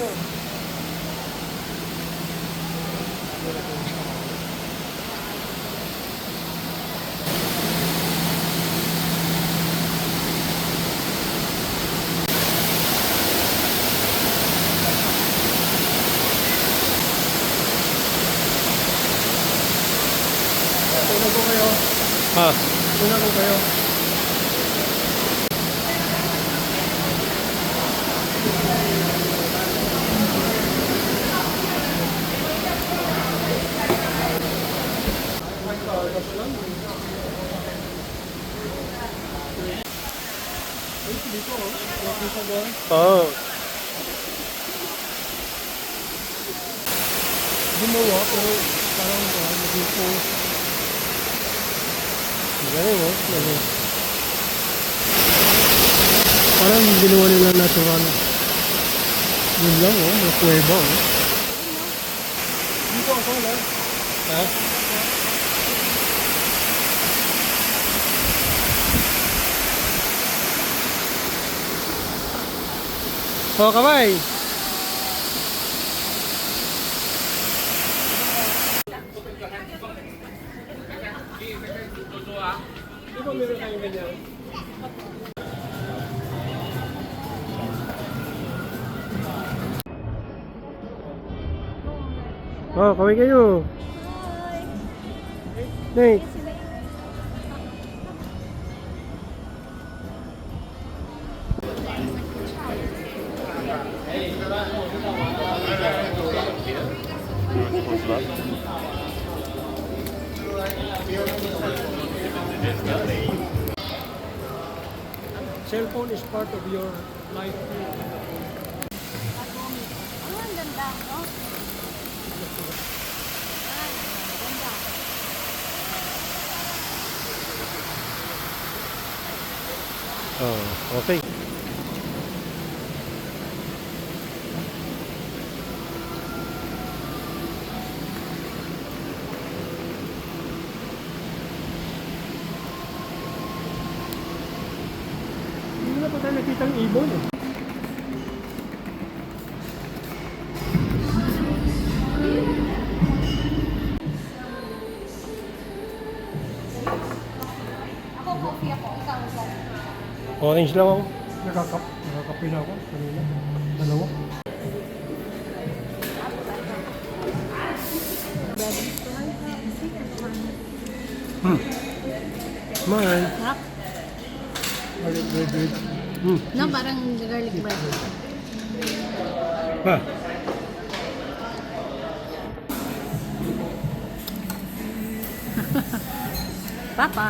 Una ko kayo. Ha? Una ko kayo. Oo. Gumawa pero parang naging post. Galing oh. Galing. Parang ginawa nila natural. Yun lang oh, mga kuweba oh. Dito ako lang. Ha? Oh, kamay! Di ba meron kayong ganyan? Oh, kamay kayo! Nate! Cellphone is part of your life. Ang ganda, no? Ay, ganda. Oh, okay. Hindi na pa tayo nakitang ibon eh. Ako, coffee ako. Ikaw, ikaw. Orange lang ako. Nakakape na ako kanina. Dalawa. Man. Sarap. Garlic bread. No, parang garlic bread. Ha? Papa.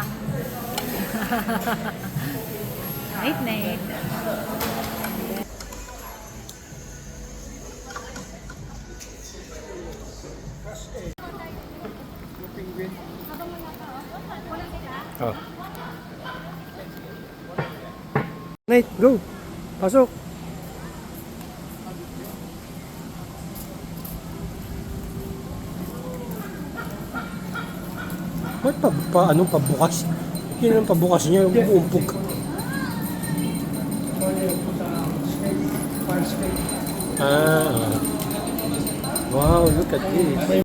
Night, night. Penguin. Oh. Nate, go! Pasok! Ba't ano, pabukas? Yun ang pabukas niya, umuumpog. Fire escape. Ah. Wow, look at this.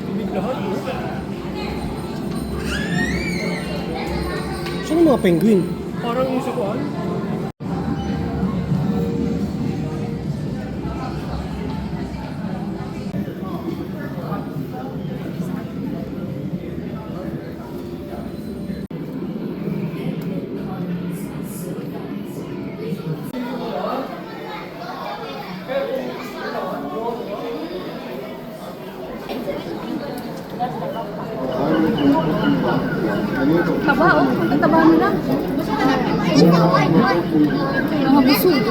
Tubig lahat oh. Saan yung mga penguin? Parang yung sa kuhan. Taba, oh. Ang taba mo na. Mga busog.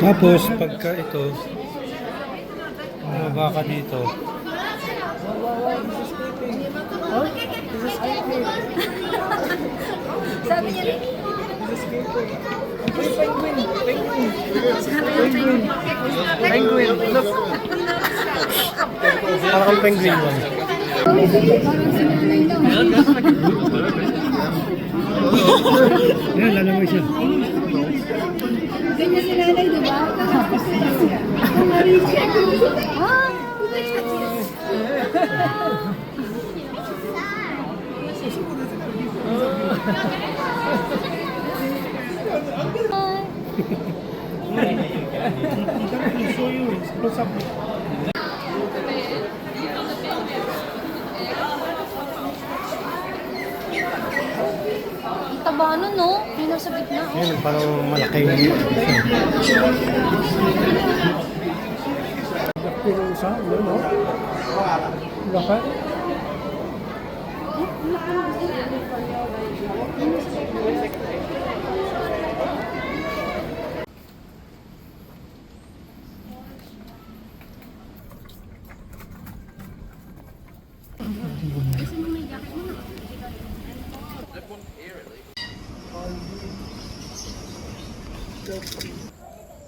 Tapos, pagka ito, mga baka dito, Sabi niya rin. Penguin. Look. Parang ang penguin one. Parang sinanay lang. Yan, lalaway siya. Ganyan sinanay, di ba? Show you, it's close up. Ang taba nun, no? Yung nasa gitna. Oh. Ayun, parang malaki. Yung isa, yun, no? Laka.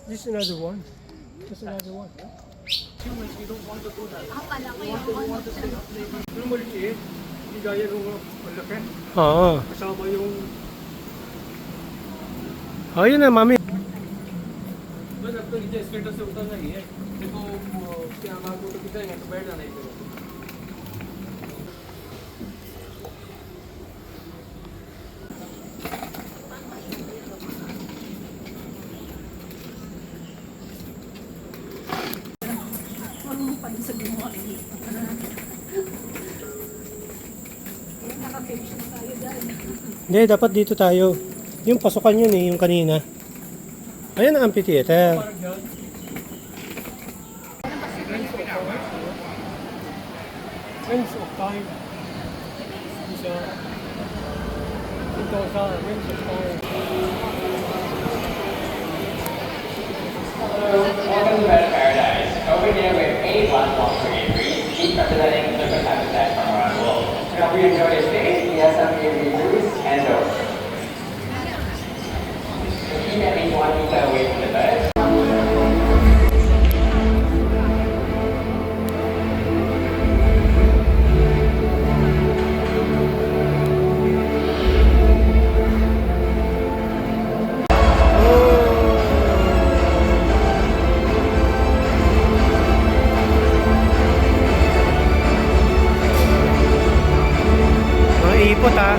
This is another one. This is another one. Yung maliit, hindi gaya nung malaki. Oo. Kasama yung... Ayun na, mami. बस अब तो नीचे स्टेटस से उतरना ही है देखो क्या हमारे को तो कितना है तो बैठ जाना ही फिर Hindi, dapat dito tayo. Yung pasukan yun eh, yung kanina. Ayan ang amphitheater. Wings of time. Isa. Ito sa Wings of time. Welcome to Red Paradise. Over there we have 8 143, each representing different habitats from around the world. And hope you enjoy your stay. We have some reviews and doors. So keep at least 1 meter away from the birds. Mga ipot ha.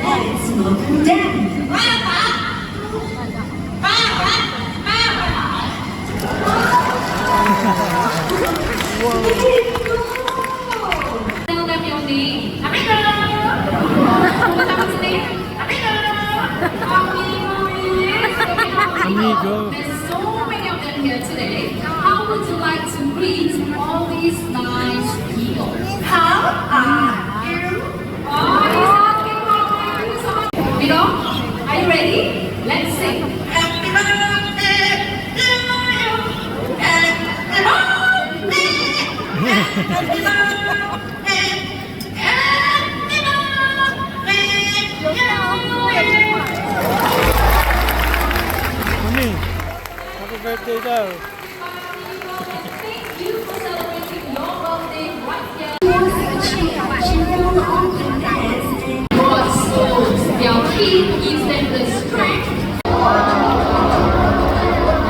Let's welcome them. Tell them your name. Amigo! What's his name? Amigo! Amigo. There's so many of them here today. How would you like to greet all these nice people? How are you? Oh, he's asking how are you? So, Amigo, are you ready? Let's sing. Happy birthday to you. Happy birthday. Happy birthday. Mami, happy birthday daw. Thank you for celebrating your birthday right here. God's souls, their feet gives them the strength.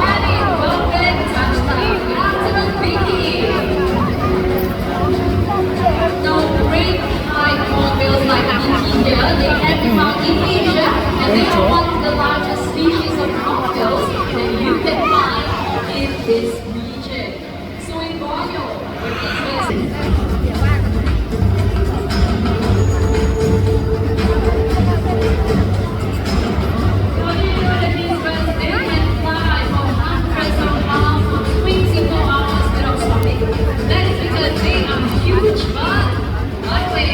Happy birthday, touchdown. Good afternoon, Vicky. Now, great high hornbills like Vicky here, they can be found in Asia, and they are one of the largest species of hornbills that you can find in this region. So in Borneo, where these that is because they are huge, but not big.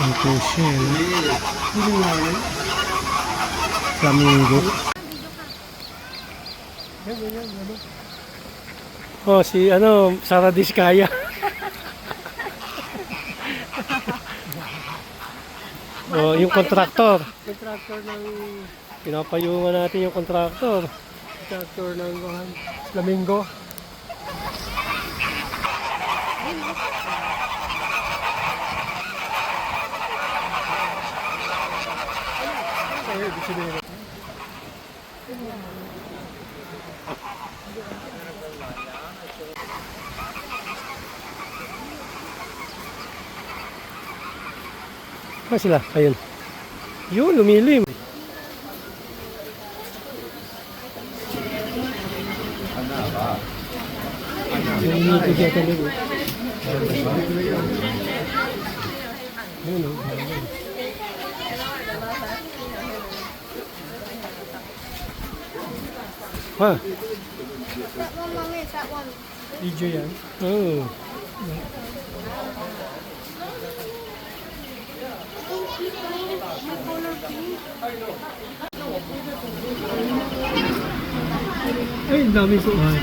Ito siya. Flamingo. Oh, si Sara Diskaya. Oh, yung kontraktor. Contractor ng Pinapayungan natin yung kontraktor. contractor ng Flamingo. Ay, ibig sabihin. Ah, sila, ayun. Yun, lumilim. Lumilim siya talaga. Yun, oh. Ha? Video yan. Oh. Ay, ang dami ko. Ay.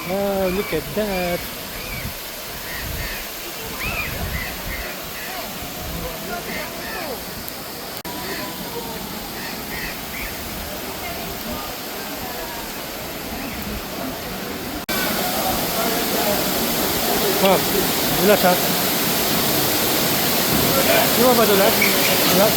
Wow, look at that. Wow, dulas ha? Di ba dulas? Dulas?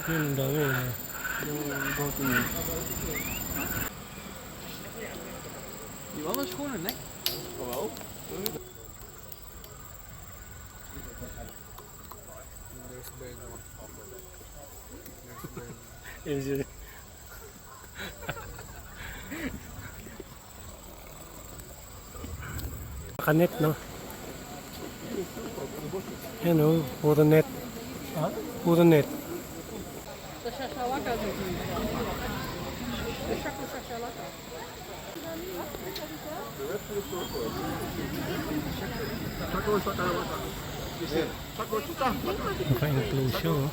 Yun, ang dami. Iwan was schoenen, hè? Hallo? Yun siya. Nakanet, no? Yan, oh. Puro net. Ha? Puro net. Naka-enclose siya, oh.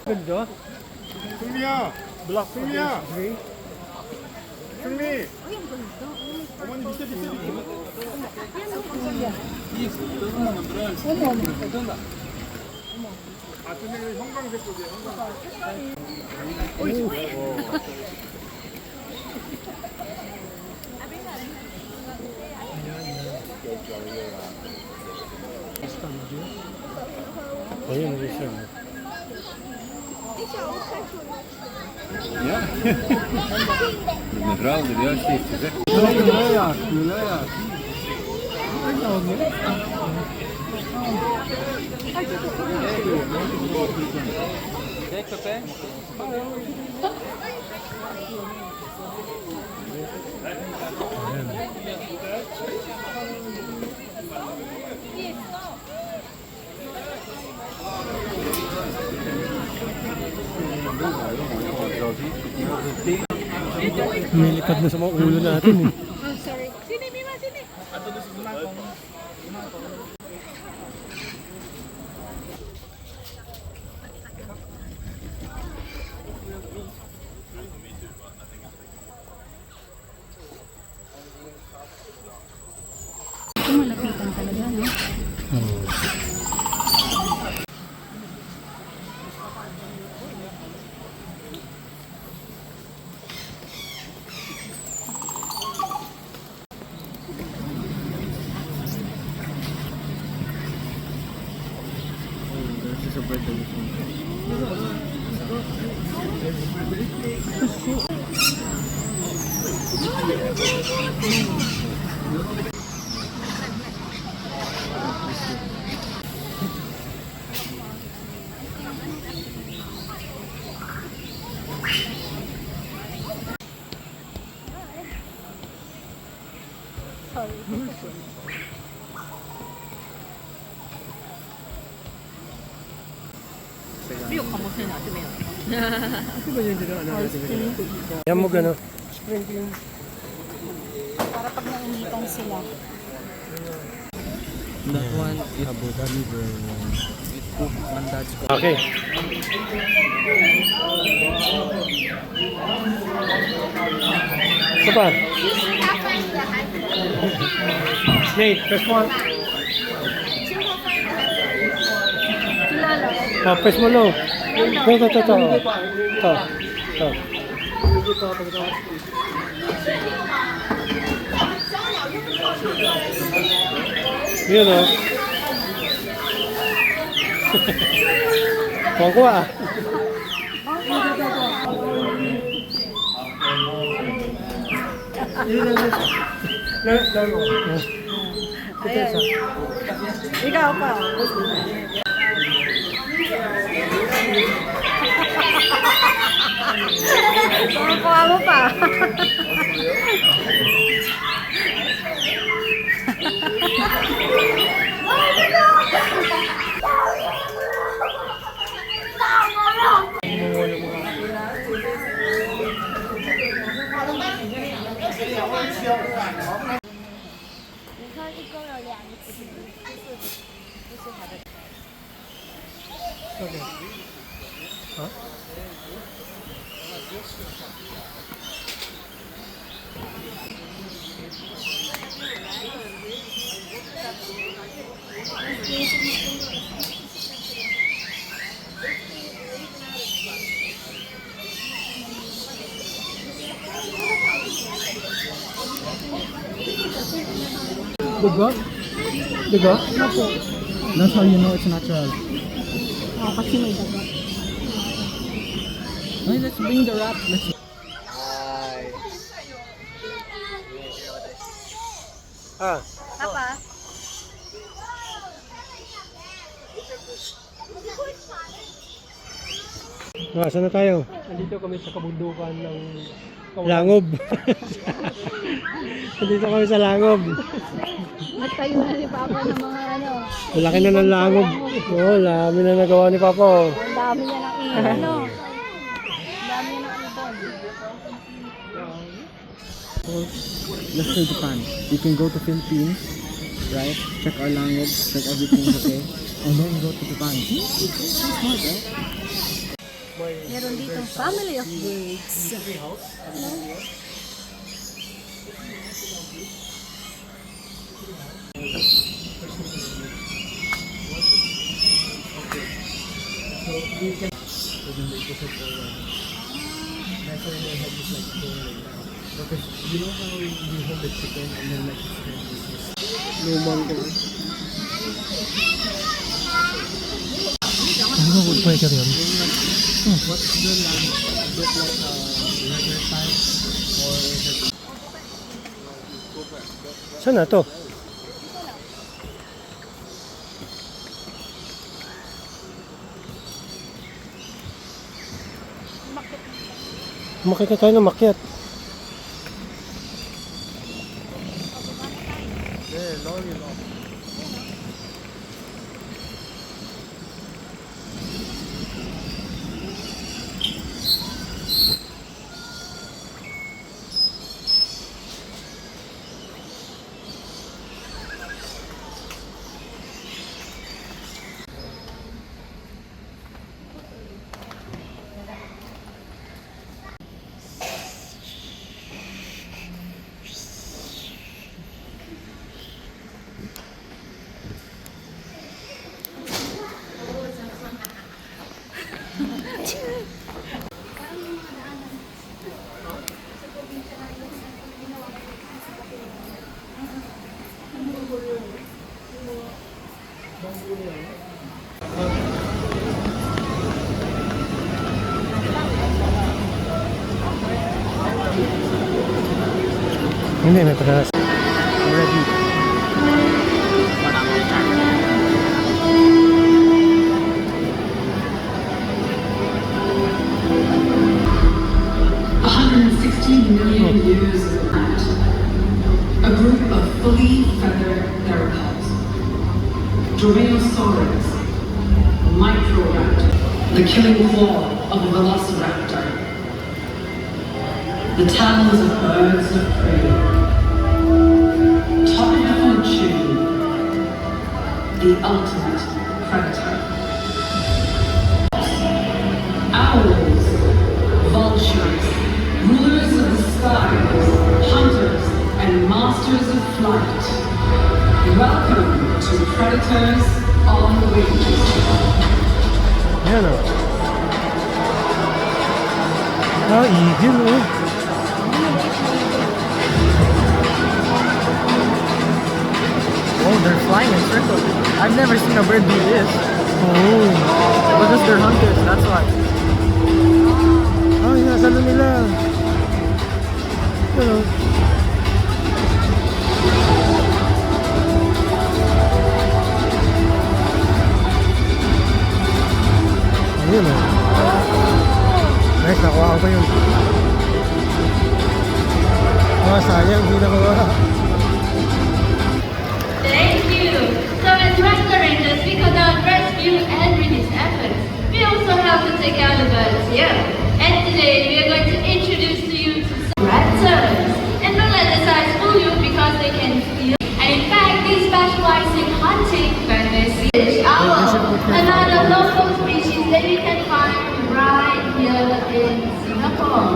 Ganda. 승미야! 승미야! 승미! 어머니 밑에 밑에 아, 근데 형광색 거지, 형광색. Ayun, hindi siya. Направо, да, ще изчезе. Kijk, Pepe. Lumilipad na sa mga ulo natin, eh. Sini, Mima, sini. Yan mo gano. Para pag nainitan sila. That one is Abu Dhabi bro. Mandaj ko. Okay. Ito pa. Nate, press mo. Kilala. Oh, press mo low. Ito. Ito. Yun o. Huwag ko ah. Ayan. Ikaw pa. Kuha mo pa. Dugo? Dugo? That's how you know it's natural. Oh, kasi may dagat. Hey, let's bring the wrap. Let's Ah, Papa? saan na tayo? Nandito kami sa kabundukan ng Langob. Dito kami sa Langob. Nagtayo na ni Papa ng mga ano. Malaki na ng Langob. Oo, dami na nagawa ni Papa. Oh. Ang dami niya ng ano. Ang dami niya ng ibon. let's go to Japan. You can go to Philippines, right? Check our language, check everything's okay, and then go to Japan. So smart, right? Meron dito family of birds. Ano wood breaker yun? Saan na to? Makita tayo ng makyat. Hindi, may pataas. Already. Million years of that. A group of fully feathered theropods. Dromaeosaurus, Microraptor, the killing claw of a velociraptor, the talons of birds of prey, top of the food chain, the ultimate predator. Owls, vultures, rulers of the skies, hunters and masters of flight. Welcome to Predators on Wings. Ayan o. Ah, eagle o. Oh, they're flying in circles. I've never seen a bird do this. Oh. Because they're hunters, that's why. Ay, nasa ano nila. Ano? Ayun o. Nice, nakuha ko pa yun. Ah, sayang, hindi nakuha. Thank you. So as restaurants, we conduct rescue and release efforts. We also have to take care of the birds here. And today we are going to introduce to you to some raptors. And don't let the size fool you because they can steal. And in fact, they specialize in hunting when they see fish owl, another local species that you can find right here in Singapore.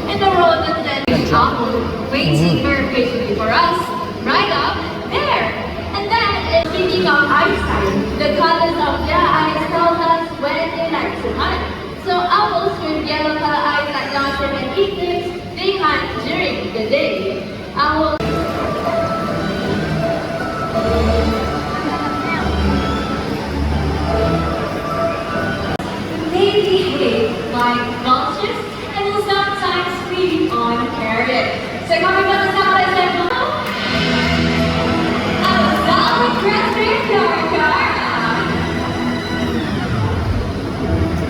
And the rhododendron owl waiting very patiently for us, right up there. And that is speaking of eyesight. The colors of their eyes tell us when they like to hunt. So owls with yellow color eyes like Dawson and eaglets, they hunt during the day. Owls they behave like vultures and will sometimes feed on carrots. So coming from the south is like,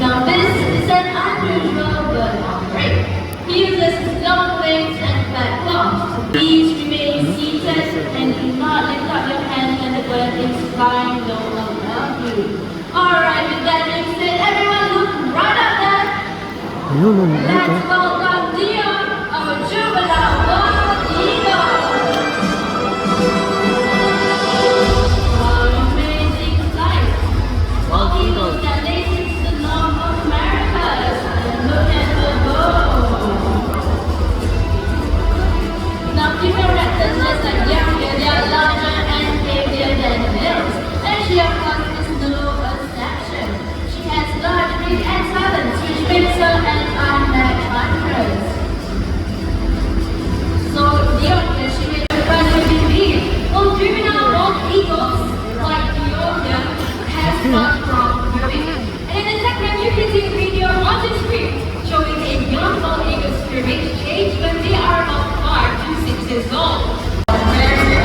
now this is an unusual bird outbreak. He uses his long legs and flat claws. Please remain seated and do not lift up your hand when the bird is flying low above you. Alright, with that being said, everyone look right up there. Ayun o, dito. Let's welcome Dion, our juvenile bald eagle. What amazing sight. Bald eagles that laces the north of Americas. And look at the bow. Now, female raptors just like younger, they are larger and heavier than males. And she of course is no exception. She has large beak and talons, which makes her an unmatched huntress. So, Ethiopia, she may surprisingly be. Well, juvenile bald eagles, like Ethiopia, has not from grooming. And in the second, you can see a video on the screen showing a young bald eagle's plumage change when they are about 5 to 6 years old. Very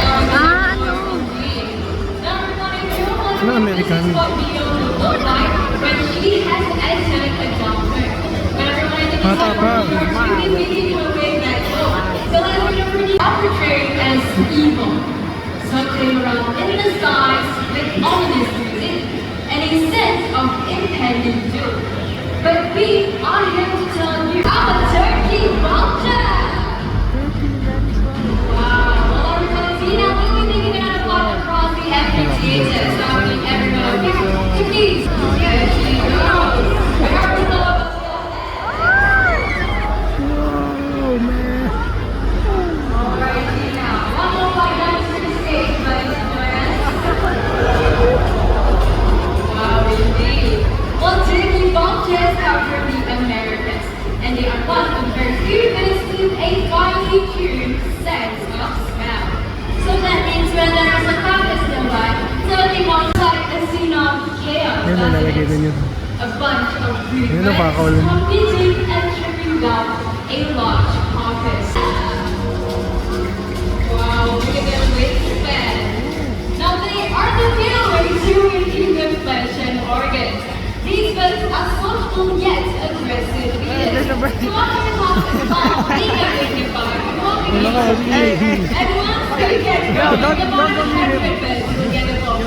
Ano, American? what we don't look like when she has entered adulthood. But everyone in the Bata pa. really making her way back home. So let's pretty arbitrary as evil. Circling around in the skies with ominous music and a sense of impending doom. But we are here to tell you our turkey vulture! Wow, well everyone see now we will be taking another walk across the amphitheater, stopping everyone. Please, here she goes. Here we go. Oh, man. Alrighty now, one more flight down to the stage, ladies and gentlemen. Wow, indeed. Well, turkey vultures are from the Americas, and they are one of the very few birds with a finely tuned sense of smell. So that means when there is a carcass nearby, turkey wants like a scene of chaos. Ayun, nalalagay din yun. A bunch of rude Yun ang birds pakawal. competing and tripping down a large carcass. water talk is fun. Being a baby park, walking in the street. And once you get going, the bottom participants will get a ball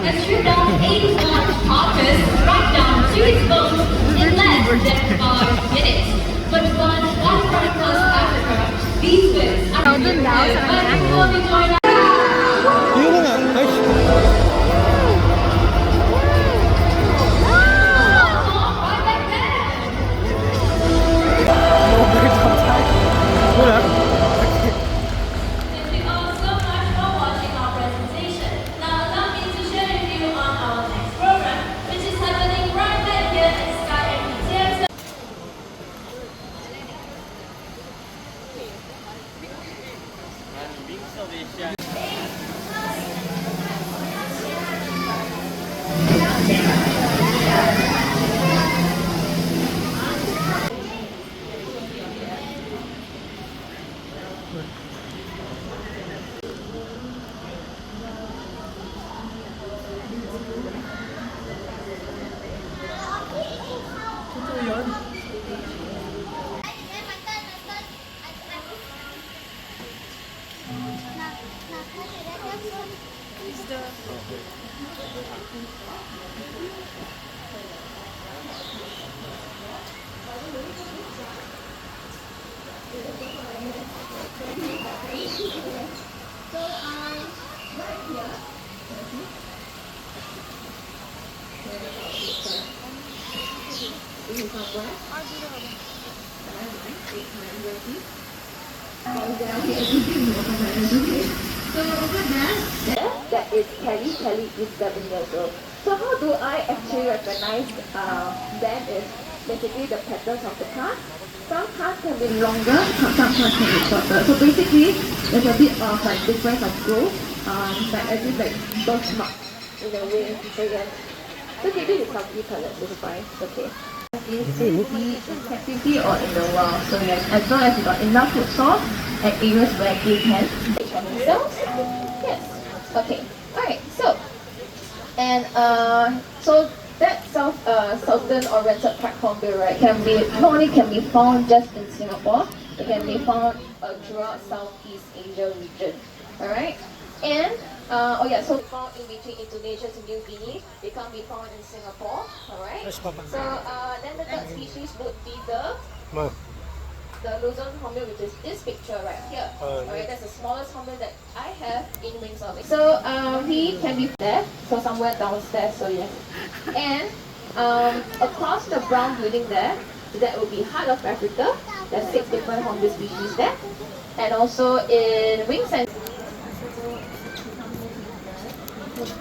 and shoot down 8 large potters right down to its bones in less than 5 minutes. But once one circles Africa, these wins are but before we join our Yun na nga. Ay, wala. Thank you all so much for watching our presentation. Now allow me to share with you on our next program, which is happening right back here at Sky MP Theatre. That is Kelly is 7 years old. So how do I actually recognize them is basically the patterns of the card. Some cards can be longer, some cards can be shorter. So basically, there's a bit of like difference of growth, like as if like birthmark in a way. So yes. So maybe it's healthy colors, it's fine, it's okay. Is safety in captivity or in the wild. So yes, as long as you got enough food source and areas where they can take from themselves. Yes. Okay. Alright, so and so that southern oriented black hornbill, right, can be not only can be found just in Singapore, it can be found throughout Southeast Asia region. Alright? And so found in between Indonesia to New Guinea, they can't be found in Singapore. Alright? Yes, Papa. So then the third species would be the Ma. Luzon hornbill, which is this picture right here. Alright, that's the smallest hornbill that I have in Wings of It. So he can be there, so somewhere downstairs, so yes. And across the brown building there, that will be Heart of Africa. There's 6 different hornbill species there. And also in Wings and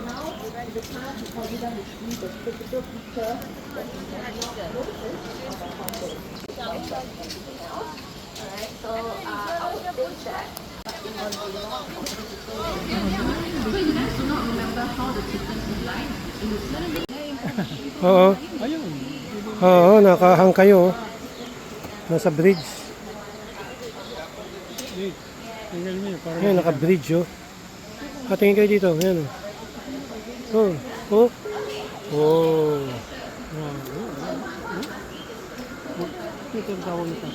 now the chart is probably going to see the typical picture that is of a hornbill. Alright, so I would think that in one so you guys do not remember how the chickens look like? It was suddenly Oo. Oo, nakahang kayo. Nasa bridge. Ayan, naka-bridge oh. Tingin kayo dito. Ayan oh. Oh. Oh. Ito ang tawag nito.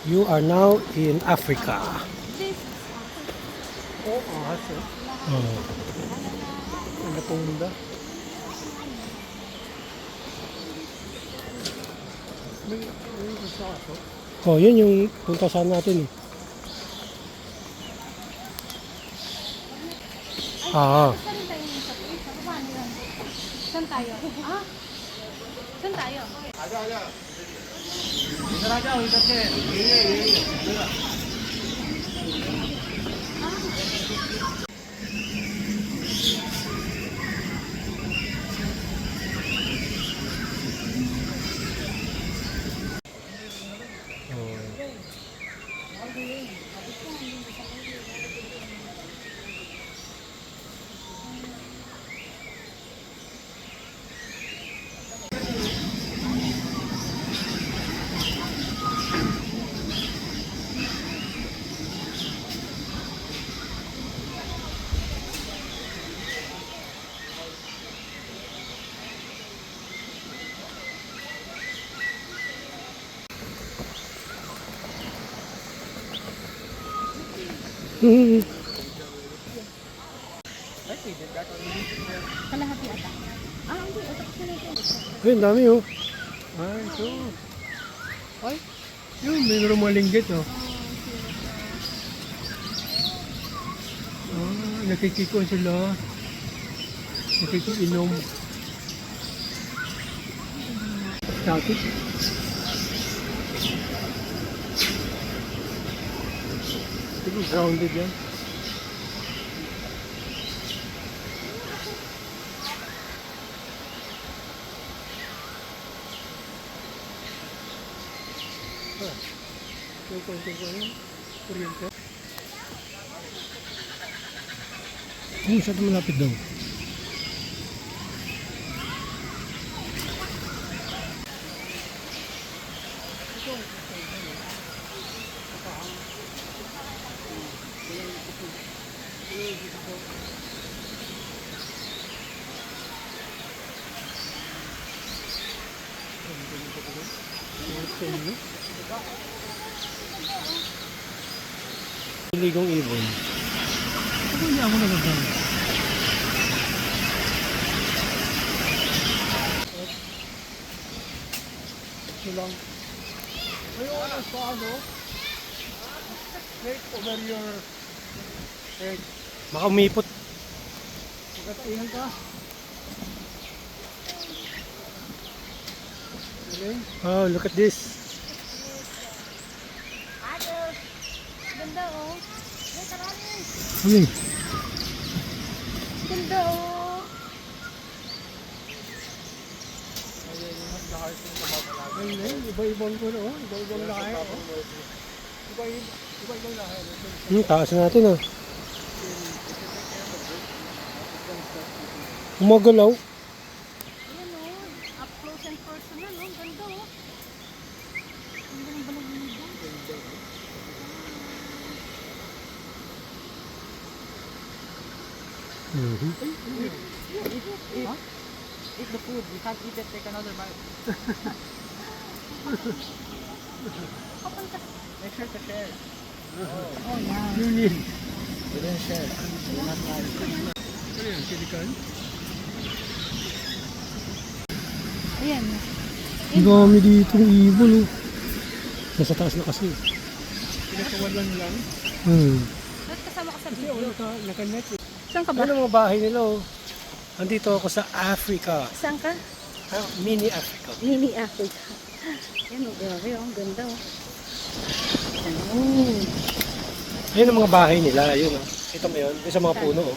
You are now in Africa. Ano pong mundo? May gusto ako. Oh, yun yung puntasan natin eh. Ah. Saan tayo? Ah? Saan tayo? Kalahati ata. Ah, hindi. Otak ko na ito. Ay, ang dami oh. Ay, ito. Ay, yun, mayroong mga linggit, oh. Ah, nakikikuan sila. Nakikiinom. Static. Siguro grounded yan. Yung kuryente. Siya ito malapit daw. Ligong ibon. Ako hindi ako nagagawin. Ito lang. Ayun, sa ano? Take over your head. Baka umipot. Magkataingan ka. Galing. Oh, look at this. Ganda oh. Ay, karami. Ano yun? Ganda oh. Ayun, iba-ibang ko na, oh. Iba-ibang lahi, oh. Iba-ibang lahi. Taas na natin ah. Umagalaw. Ayan oh. Up close and personal oh. Ganda oh. Ganda ng balahibo. Eat the food. You can't eat it. Take another bite. Make sure to share. Oh yeah. You need. We didn't share. We're not nice. Ano yan, silikan? Ayan. Ang dami dito ng ibon oh. Nasa taas na kasi. Pinakawalan lang. Ba't kasama ka sa Kasi, video? naka-net. Saan ka ba? Ano ang mga bahay nila oh. Andito ako sa Africa. Saan ka? Mini Africa. Mini Africa. Yan oh. Grabe oh. Ang ganda oh. Oh. Ayun ang mga bahay nila. Ayun oh. Ito mo yun. Yung sa mga puno oh.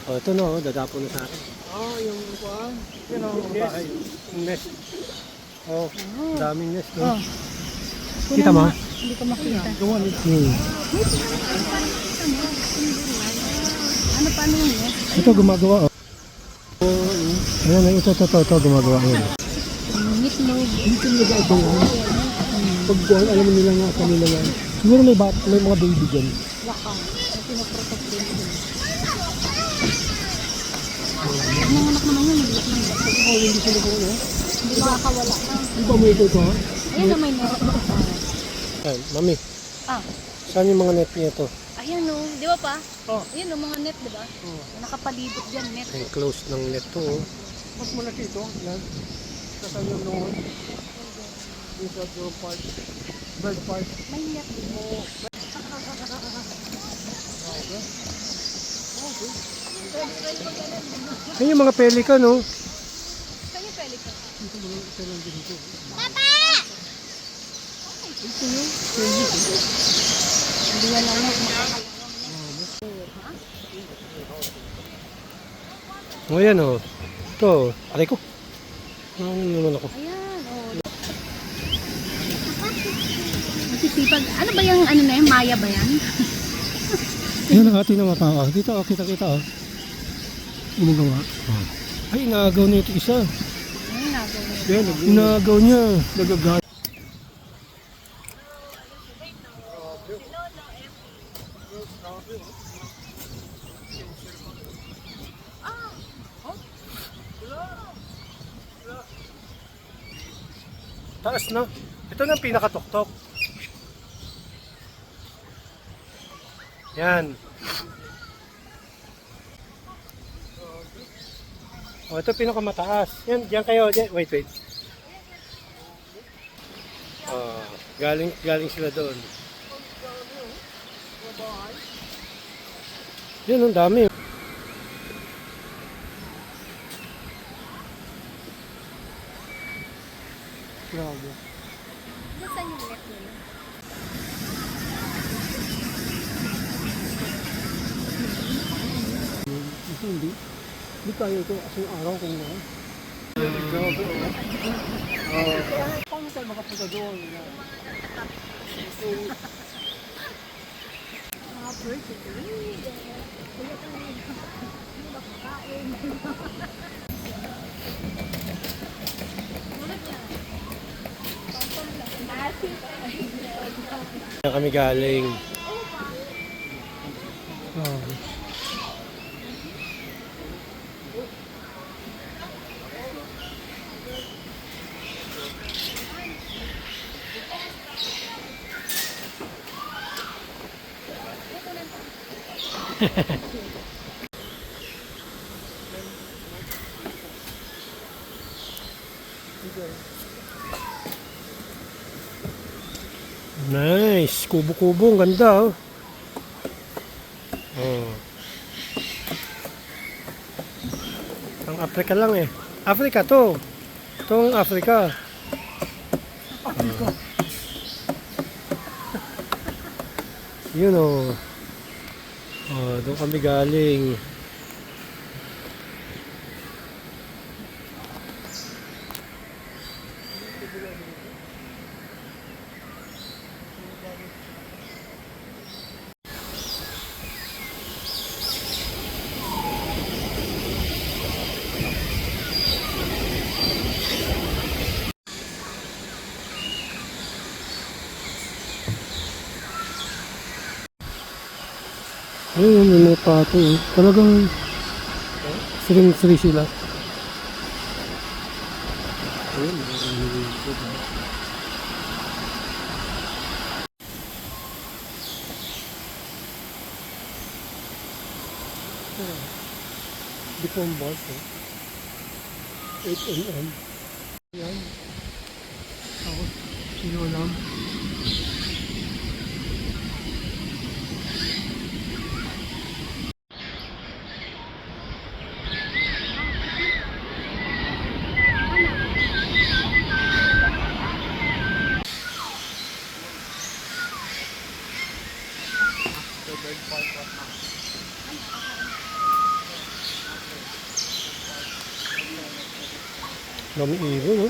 Oh, ito no. Dadapo na sa akin. Ah, yung kuwan. Yan ang mga bahay. Yung nest. Oh, daming nest no. Oh. Kita mo? Hindi ko makita. Ano paano yun eh? Ito gumagawa oh. Ayan, ito gumagawa yun. Meatloaf. Dito nag-agawa. Pag kuwan, alam nila nga kanila nga. Siguro may mga baby dyan. Waka. May pinaprotect din. Ang anak naman yun. Oh, hindi sila ko, no? Hindi makakawala. Di ba may ito ha? Ayan na may net. Ayan, mami. Ah. Saan yung mga net niya to? Ayan o. Di ba pa? Oh. Ayan o mga net, di ba? Nakapalibot dyan net. Ang close ng net to oh. Mas malaki ito. Yan. Sa yung noon. Yung sa drone park. Bird park. May net. Ayun yung mga pelican oh. Saan yung pelican? Hindi yan lang. O yan o. Ito, aray ko. Ano naman ako? Ayan, oh. Masisipag. Ano ba yung ano na yun? Maya ba yan? Yan ang ating mga tao. Dito, kita-kita o. Inagawa. Ay, inaagaw na ito isa. Ayun, nagawa. Yan, inaagaw niya. Nagagat. Taas na. Ito na ang pinakatuktok. Yan. O, ito pinakamataas. Yan, diyan kayo. Diyan. Wait. Galing sila doon. Yan, ang dami. Grabe. Saan yung net nila? Hindi. Hindi kaya ito kasi yung araw kung na. Grabe. Paano tayo makapunta doon? Mga birds. Saan kami galing? Nice, kubo-kubo, ang ganda oh. Ang Africa lang eh. Africa to. Itong Africa. Yun oh. Doon kami galing. Ayun, may mga pato eh. Talagang siring-siri sila. Ayun, di po ang bus eh. 8 AM. Yan. Ako, sino lang. Dami ibon, no?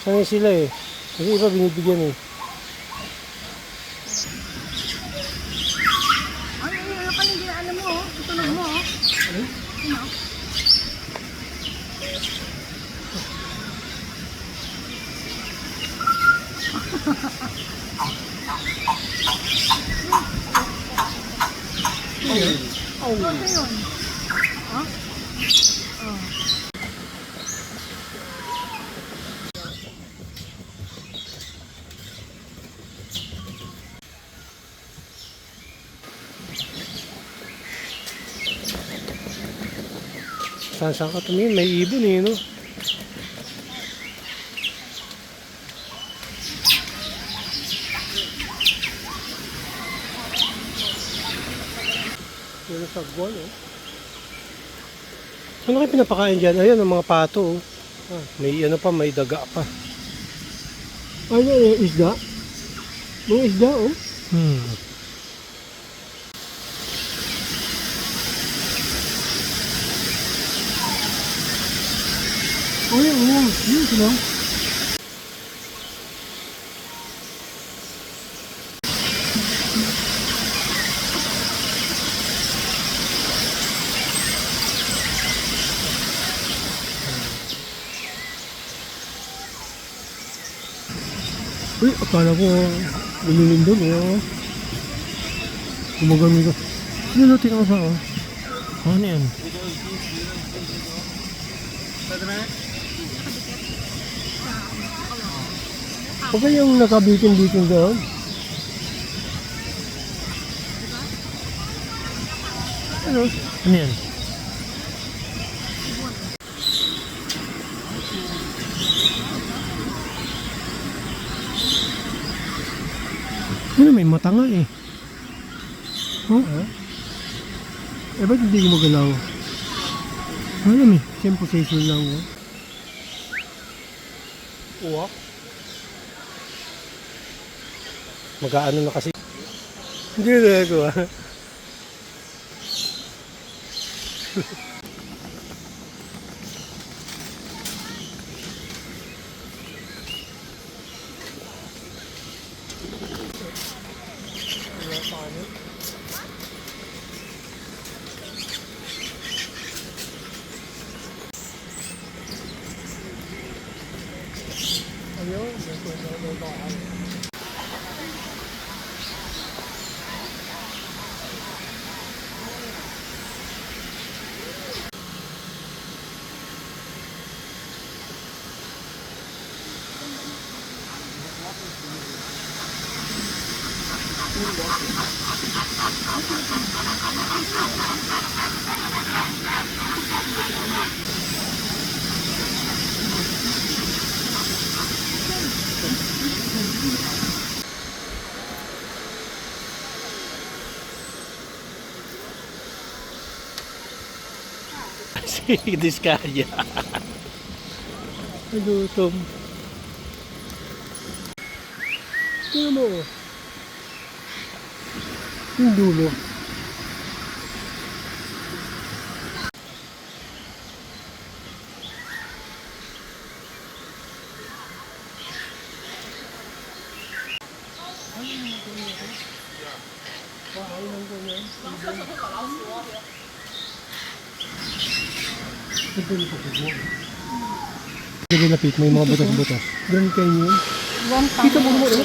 Sanay sila eh. Kasi iba binibigyan eh. Ano pala yung alam mo, oh. Tutunog mo, oh. Ano? Ano yun? Ha? saan ka tumingin, may ibon eh, no? Yan ang sagwan, eh. Ano kayo pinapakain dyan? Ayan, ang mga pato, oh. Ah, may ano pa, may daga pa. Ano yung isda? Mga isda, oh. Ay, oo. Yun sila. Uy, akala ko lumilin doon, oh. Gumagami ka. Yun, tingnan ko sa, oh. Ano yan? O ba yung nakabitin-bitin doon? Ano? Ano yan? Ano, may mata nga eh. Oo. Eh, ba't hindi gumagalaw? Alam eh, siyempre position lang, oh. Uwak. Mag-aano na kasi. Hindi na nagawa. Ayun, si Diskaya. Nagutom. Tingnan mo. Yung dulo. Hindi lapit, may mga butas-butas. Grand Canyon. Kita mo mo eh.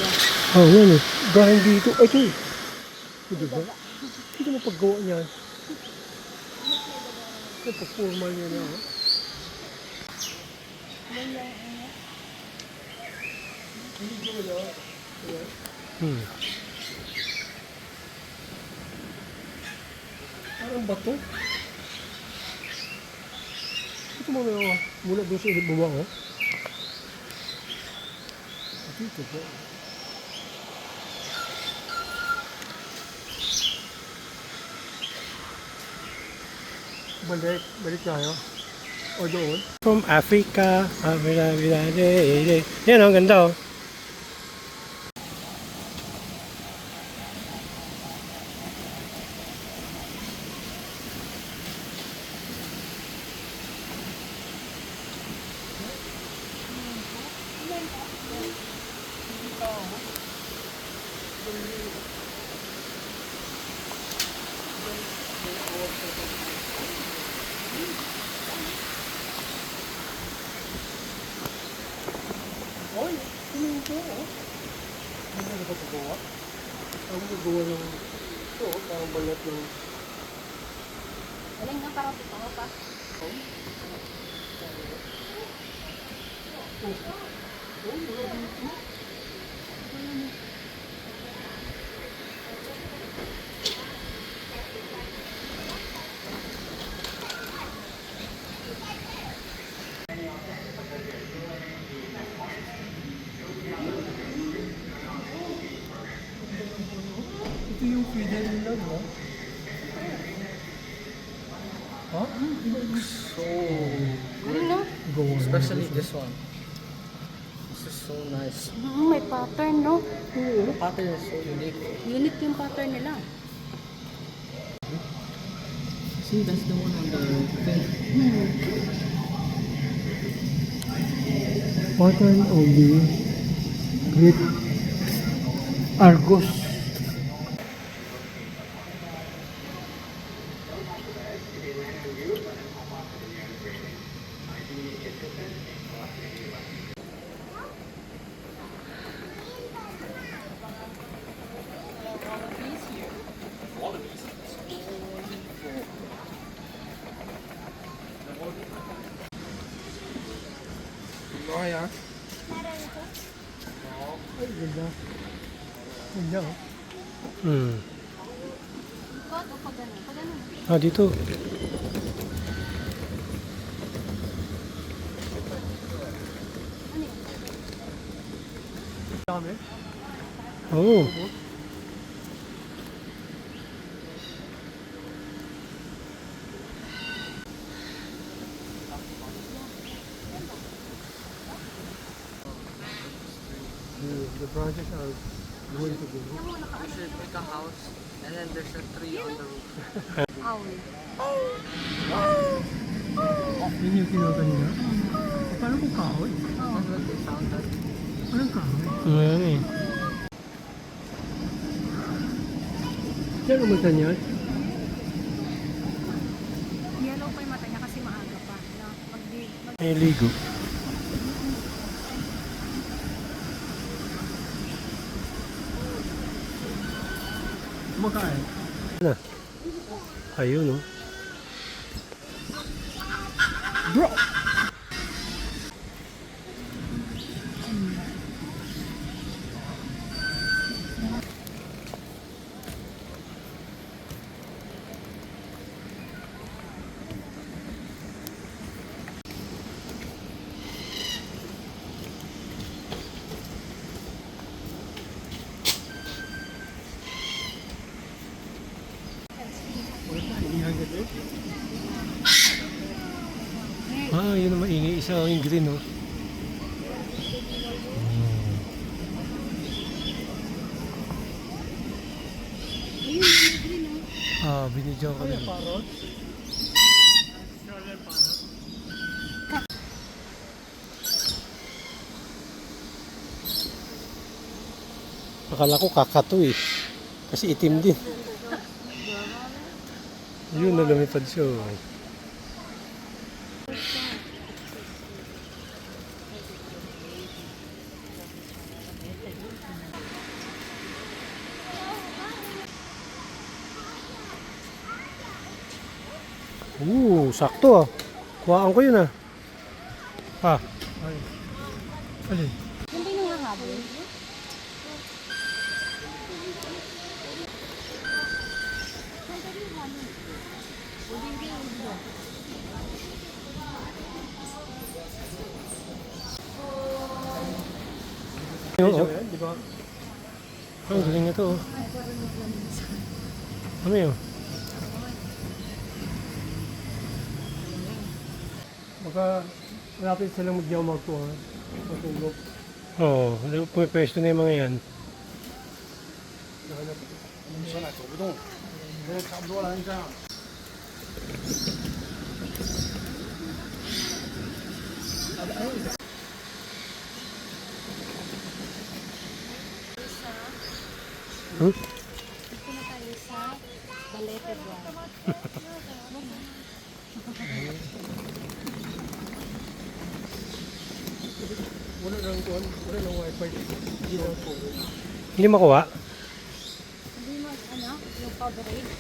Oh, yan eh. Dahil dito. Ay, ito eh. Diba? Kita mo paggawa niyan. Ito, pag-formal niya na. Oh. Parang bato. Ito mo na mula doon sa ibaba, oh. Dito po. Balik tayo. O doon. From Africa. Yan, ang ganda, oh. Oy, tingin ko, oh. Hindi na ba pagawa? Ang gagawa ng ito, parang balat ng... Galing na parang dito pa. yung feeder nila, no? Ha? So Ano no? Go on. especially this one. This is so nice. May pattern, no? The pattern is so unique. Unique yung pattern nila. See, that's the one on the thing. Pattern of the Great Argos. Okay ah. Ay, ganda. Ganda, oh. Hmm. Ikot o pag ganun? Pag ganun. Ah, dito. Dami. Oo. The branches are going to go. You should make a house and then there's a tree on the roof. Owl. Yun yung kinuha nila. Paano kung kahoy? That's what they sounded. Anong kahoy? Ayan eh. Saan umunta niya? Yellow pa yung mata niya kasi maaga pa. No? May ligo. Kumakain. Na. Ayun, oh. Bro! Ah, yun ang maingay. Isa ang green, oh. Ah, binidyo ko rin. Akala ko kakato eh. Kasi itim din. Yun na lumipad siya. Sakto ah. Kuhaan ko yun ah. Ah. Ay. Alin? Yung ba yung hahabol? Oo. Di ba? Ang galing na to. Ano yun? Baka malapit silang magdiyaw magkuha. Matulog. Oo. Pumipwesto na yung mga yan. 说了，走不动，现在差不多了，你这样。 Hmm? Dito na tayo sa Balete Drive. Wala nang kuhan. Wala nang wifi. Hindi makuha? Hindi mo, ano, yung coverage.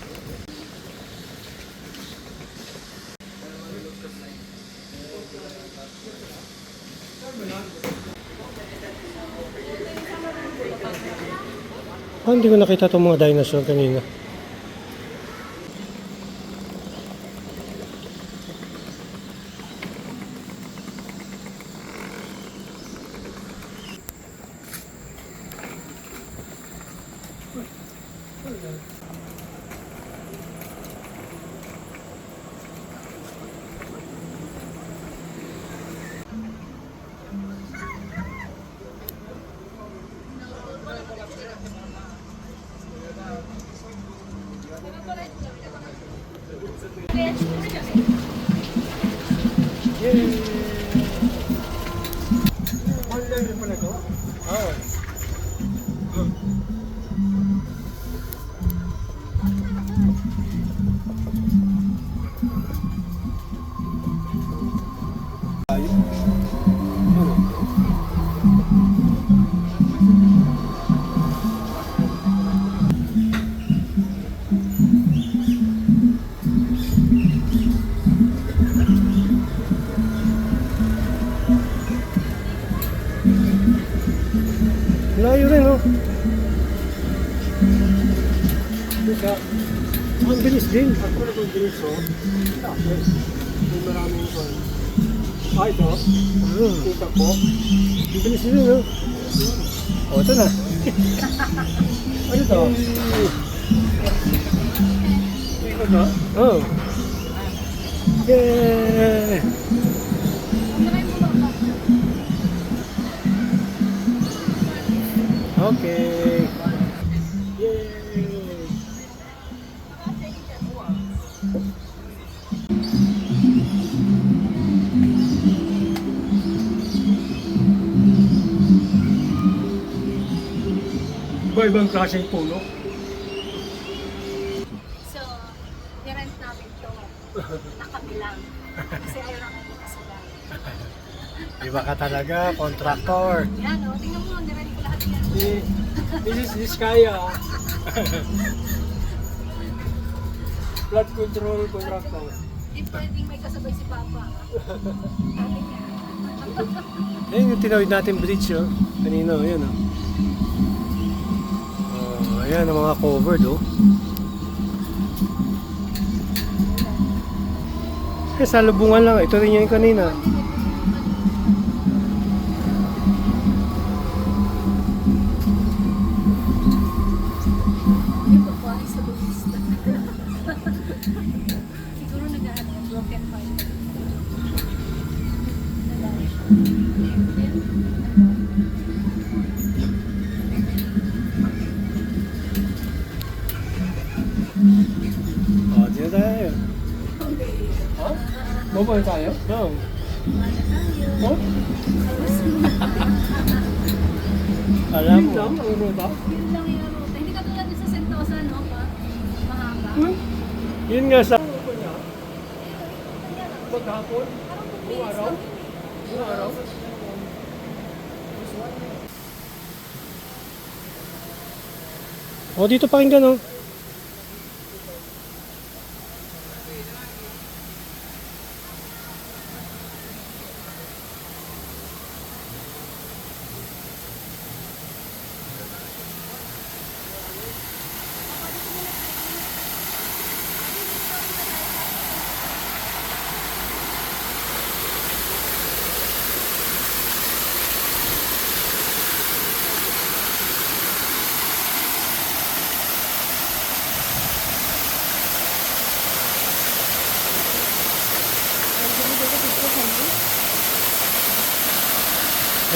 Ah, hindi ko nakita itong mga dinosaur kanina. Online pala to? Oo. Layo rin, oh. Teka, ang bilis din. Ako rin ang bilis, oh. Tapos, may maraming ko. Ah, ito? Kita po. Ang bilis din, oh. Oh, ito na. Ano ito? Ito na? Oo. Yeah! Okay. Yay! Iba-ibang klaseng puno. So, nirent namin to. Nakabilang. Kasi ayaw namin makasulat. Iba ka talaga, contractor. Yan o, tingnan mo, nirent ko lahat yan. This kaya. Flood control contractor. Hindi pwedeng may kasabay si Papa. Sabi niya. Ayun yung tinawid natin bridge, oh. Kanino, yun, oh. Oh, ayan ang mga covered, oh. Eh, sa lubungan lang. Ito rin yung kanina. Yung babae sa lubista. Siguro nag-ano, broken heart. Oh, dito tayo. Oh? Bubay tayo? No. Oh? Alam mo. Yun lang ang ruta? Yun lang yung ruta. Hindi katulad dun sa Sentosa, no? Mahaba. Yun nga sa... Maghapon? Buong araw? Buong araw? Oh, dito pakinggan, oh.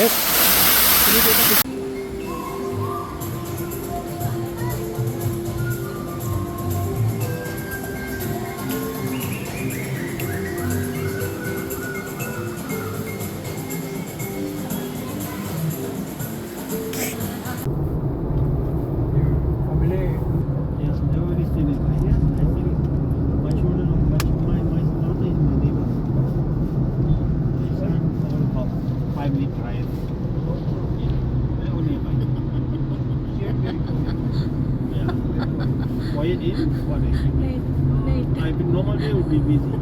Yes. Yes, nobody still is. Yes, I think my children, my daughter is my neighbor. My son, all about 5-minute drive. Yeah, only by. Yeah. Quiet is what I think. Late. I normal day would be busy.